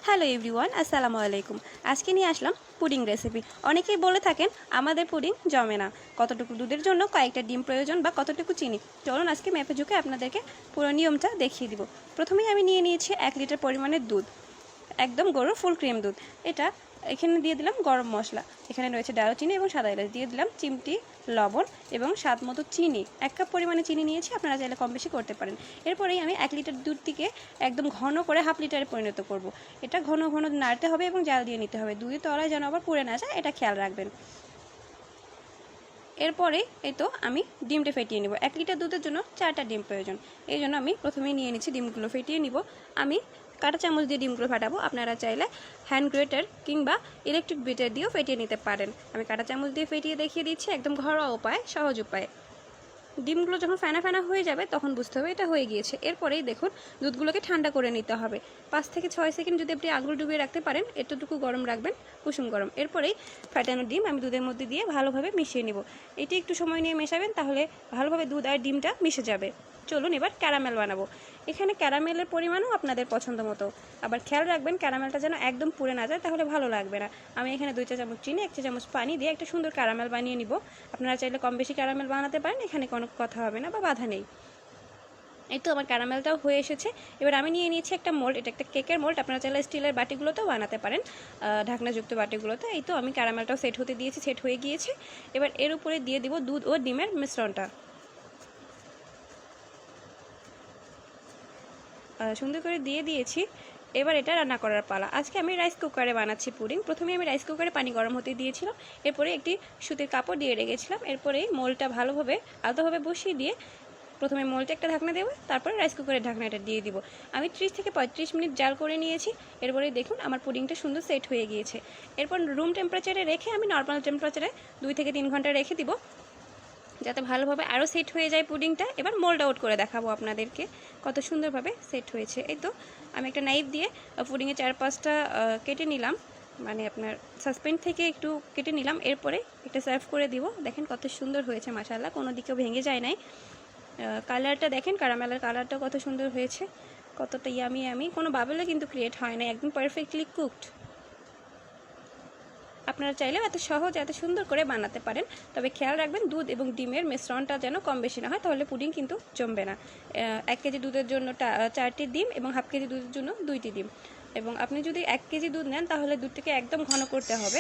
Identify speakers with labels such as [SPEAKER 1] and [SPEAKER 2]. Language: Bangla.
[SPEAKER 1] হ্যালো এভরিওয়ান, আসসালামু আলাইকুম। আজকে নিয়ে আসলাম পুডিং রেসিপি। অনেকেই বলে থাকেন আমাদের পুডিং জমে না, কতটুকু দুধের জন্য কয়েকটা ডিম প্রয়োজন বা কতটুকু চিনি। চলুন আজকে মেপে ঝুঁকে আপনাদেরকে পুরো নিয়মটা দেখিয়ে দিব। প্রথমেই আমি নিয়ে নিয়েছি 1 লিটার পরিমাণের দুধ, একদম গরুর ফুল ক্রিম দুধ। এটা এখানে দিয়ে দিলাম গরম মশলা, এখানে রয়েছে দারুচিনি এবং সাদা এলাচ, দিয়ে দিলাম চিমটি লবণ এবং স্বাদ মতো চিনি। 1 কাপ পরিমাণে চিনি নিয়েছি, আপনারা চাইলে কম বেশি করতে পারেন। এরপরেই আমি 1 লিটার দুধটিকে একদম ঘন করে হাফ লিটারে পরিণত করব। এটা ঘন ঘন নাড়তে হবে এবং জাল দিয়ে নিতে হবে, দুধের তলায় যেন আবার পুড়ে না যায়, এটা খেয়াল রাখবেন। এরপরে এই তো আমি ডিমটা ফেটিয়ে নিব। 1 লিটার দুধের জন্য 4টা ডিম প্রয়োজন, এই জন্য আমি প্রথমেই নিয়ে নিচ্ছি ডিমগুলো ফেটিয়ে নিব। আমি কাঁটা চামচ দিয়ে ডিমগুলো ফাটাবো, আপনারা চাইলে হ্যান্ড গ্রেটার কিংবা ইলেকট্রিক বিটার দিয়েও ফেটিয়ে নিতে পারেন। আমি কাঁটা চামচ দিয়ে ফেটিয়ে দেখিয়ে দিচ্ছি, একদম ঘরোয়া উপায়, সহজ উপায়ে। ডিমগুলো যখন ফেনা ফেনা হয়ে যাবে তখন বুঝতে হবে এটা হয়ে গিয়েছে। এরপরেই দেখুন দুধগুলোকে ঠান্ডা করে নিতে হবে। 5 থেকে 6 সেকেন্ড যদি আপনি আঙুল ডুবিয়ে রাখতে পারেন, এতটুকু গরম রাখবেন, কুসুম গরম। এরপরেই ফাটানো ডিম আমি দুধের মধ্যে দিয়ে ভালোভাবে মিশিয়ে নিব। এটি একটু সময় নিয়ে মেশাবেন, তাহলে ভালোভাবে দুধ আর ডিমটা মিশে যাবে। চলুন এবার ক্যারামেল বানাবো। এখানে ক্যারামেলের পরিমাণও আপনাদের পছন্দ মতো, আবার খেয়াল রাখবেন ক্যারামেলটা যেন একদম পুড়ে না যায়, তাহলে ভালো লাগবে না। আমি এখানে 2 চা চামচ চিনি, 1 চা চামচ পানি দিয়ে একটা সুন্দর ক্যারামেল বানিয়ে নিব। আপনারা চাইলে কম বেশি ক্যারামেল বানাতে পারেন, এখানে কোনো কথা হবে না বা বাধা নেই। এই তো আমার ক্যারামেলটাও হয়ে এসেছে। এবার আমি নিয়ে নিয়েছি একটা মোল্ড, এটা একটা কেকের মোল্ড, আপনারা চাইলে স্টিলের বাটিগুলোতেও বানাতে পারেন, ঢাকনাযুক্ত বাটিগুলোতে। এই তো আমি ক্যারামেলটাও সেট হতে দিয়েছি, সেট হয়ে গিয়েছে। এবার এর উপরে দিয়ে দিব দুধ ও ডিমের মিশ্রণটা, সুন্দর করে দিয়ে দিয়েছি। এবার এটা রান্না করার পালা। আজকে আমি রাইস কুকারে বানাচ্ছি পুডিং। প্রথমে আমি রাইস কুকারে পানি গরম হতে দিয়েছিলাম, এরপরে একটি সুতির কাপড় দিয়ে রেখেছিলাম। এরপরে মোলটা ভালোভাবে আলতোভাবে বসিয়ে দিয়ে প্রথমে মোলটা একটা ঢাকনা দেবো, তারপরে রাইস কুকারের ঢাকনাটা দিয়ে দিব। আমি 30 থেকে 35 মিনিট জাল করে নিয়েছি। এরপরে দেখুন আমার পুডিংটা সুন্দর সেট হয়ে গিয়েছে। এরপর রুম টেম্পারেচারে রেখে আমি নর্মাল টেম্পারেচারে 2 থেকে 3 ঘন্টা রেখে দিব, যাতে ভালোভাবে আরও সেট হয়ে যায় পুডিংটা। এবার মোল্ড আউট করে দেখাবো আপনাদেরকে কত সুন্দরভাবে সেট হয়েছে। এই তো আমি একটা নাইফ দিয়ে পুডিংয়ের 4-5টা কেটে নিলাম, মানে আপনার সাসপেন্ড থেকে একটু কেটে নিলাম। এরপরে একটা সার্ভ করে দিব। দেখেন কত সুন্দর হয়েছে, মাশাআল্লাহ, কোনো দিকেও ভেঙে যায় নাই। কালারটা দেখেন, ক্যারামেলের কালারটা কত সুন্দর হয়েছে, কতটা ইয়ামি ইয়ামি, কোনো বাবলও কিন্তু ক্রিয়েট হয় না, একদম পারফেক্টলি কুকড। আপনারা চাইলেও এত সহজ এত সুন্দর করে বানাতে পারেন, তবে খেয়াল রাখবেন দুধ এবং ডিমের মিশ্রণটা যেন কম বেশি না হয়, তাহলে পুডিং কিন্তু জমবে না। 1 কেজি দুধের জন্য 4টি ডিম এবং হাফ কেজি দুধের জন্য 2টি ডিম। এবং আপনি যদি 1 কেজি দুধ নেন তাহলে দুধটাকে একদম ঘন করতে হবে।